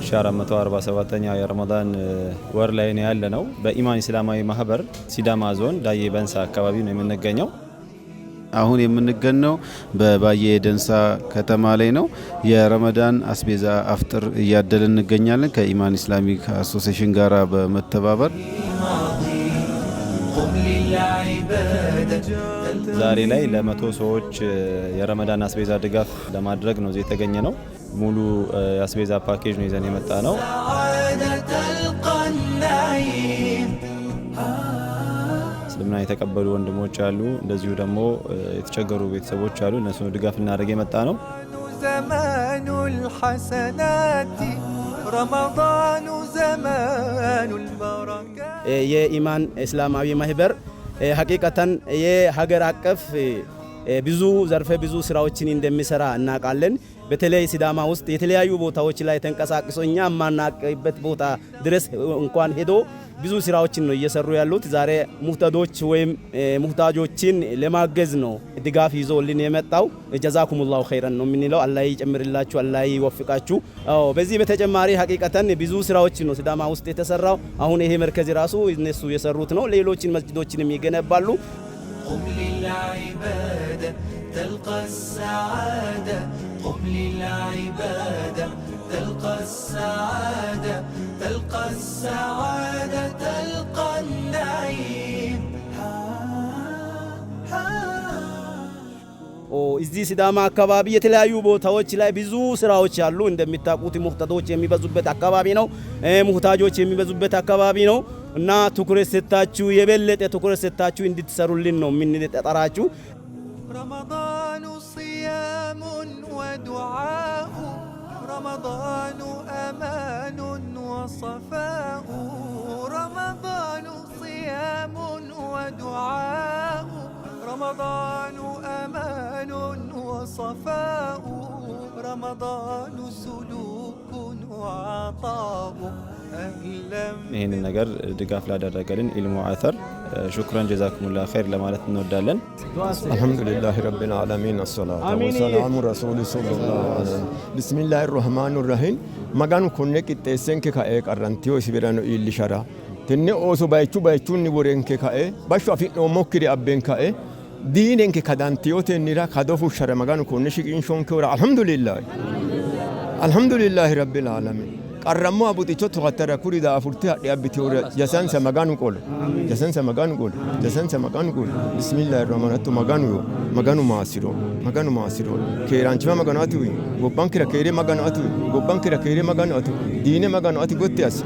ሻራመቶ47ኛው የረመዳን ወር ላይ ነው ያለነው። በኢማን እስላማዊ ማህበር ሲዳማ ዞን ዳዬ በንሳ አካባቢ ነው የምንገኘው። አሁን የምንገኘው በባዬ ደንሳ ከተማ ላይ ነው። የረመዳን አስቤዛ አፍጥር እያደልን እንገኛለን ከኢማን ኢስላሚክ አሶሲዬሽን ጋራ በመተባበር። ዛሬ ላይ ለ100 ሰዎች የረመዳን አስቤዛ ድጋፍ ለማድረግ ነው እዚህ የተገኘ ነው። ሙሉ የአስቤዛ ፓኬጅ ነው ይዘን የመጣ ነው። እስልምና የተቀበሉ ወንድሞች አሉ፣ እንደዚሁ ደግሞ የተቸገሩ ቤተሰቦች አሉ። እነሱ ድጋፍ እናደርግ የመጣ ነው። ዘመኑል ሐሰናቲ ረመዳኑ ዘመኑል በረካ። የኢማን እስላማዊ ማህበር ሐቂቀተን የሀገር አቀፍ ብዙ ዘርፈ ብዙ ስራዎችን እንደሚሰራ እናውቃለን። በተለይ ሲዳማ ውስጥ የተለያዩ ቦታዎች ላይ ተንቀሳቅሶ እኛ ማናቀበት ቦታ ድረስ እንኳን ሄዶ ብዙ ስራዎችን ነው እየሰሩ ያሉት። ዛሬ ሙህተዶች ወይም ሙህታጆችን ለማገዝ ነው ድጋፍ ይዞልን የመጣው። ጀዛኩሙላሁ ኸይረን ነው የምንለው። አላህ ይጨምርላችሁ፣ አላህ ይወፍቃችሁ። በዚህ በተጨማሪ ሐቂቀተን ብዙ ስራዎችን ነው ሲዳማ ውስጥ የተሰራው። አሁን ይሄ መርከዝ ራሱ እነሱ የሰሩት ነው። ሌሎችን መስጂዶችንም ይገነባሉ። قم للعبادة تلقى السعادة قم للعبادة تلقى السعادة تلقى السعادة تلقى النعيم እዚህ ሲዳማ አካባቢ የተለያዩ ቦታዎች ላይ ብዙ ስራዎች አሉ። እንደሚታቁት ሙህታጆች የሚበዙበት አካባቢ ነው። ሙህታጆች የሚበዙበት አካባቢ ነው እና ትኩረት ሰጣችሁ የበለጠ ትኩረት ሰጣችሁ እንድትሰሩልን ነው የምንጠራችሁ። ረመዳኑ صيام ودعاء رمضان أمان وصفاء رمضان صيام ودعاء رمضان أمان وصفاء رمضان سلوك وعطاء ይህንን ነገር ድጋፍ ላደረገልን ኢልሙ አተር ሹክራን ጀዛኩሙላህ ኸይር ለማለት እንወዳለን። አልሐምዱሊላህ ረቢል ዓለሚን አሰላቱ ወሰላሙ ረሱሊ ሰለላሁ ዐለይሂ ቢስሚላሂር ረህማኒር ረሂም መጋኑ ኮኔ ቂጤሰን ከኤ ቀራንቲዮ ሲበራኑ ኢልሻራ ትኔ ኦሶ ባይቹኒ ወሬን ከኤ ባሹ አፊኖ ሞክሪ አቤን ከኤ ዲኔን ከዳንቲዮ ተኒራ ካዶፉ ሸረ መጋኑ ኮኔ ሽቂንሾን ከወራ አልሐምዱሊላህ ረቢል ዓለሚን ቀረሙ አቡጢቾ ተወተረ ኩሪዳ አፉርቲ ያብቲውረ ጀሰንሰ መጋኑ ቆል ጀሰንሰ መጋኑ ቆል ቢስሚላሂር ረህማኒር መጋኑ ማሲሮ ከራንቺ መጋኑ ጎባን ክረ ከሬ መጋኑ አቱ ዲነ መጋኑ አቱ ጎቲያስ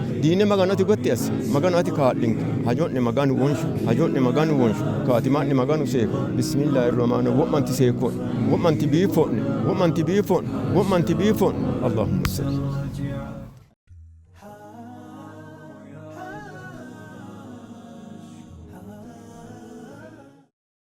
መጋኑ አቱ ካሊንክ ሀጆን መጋኑ ወንሹ ካቲማን መጋኑ ሴኮ ቢስሚላሂር ረህማኒር ወማንቲ ቢፎን አላሁመ ሰሊ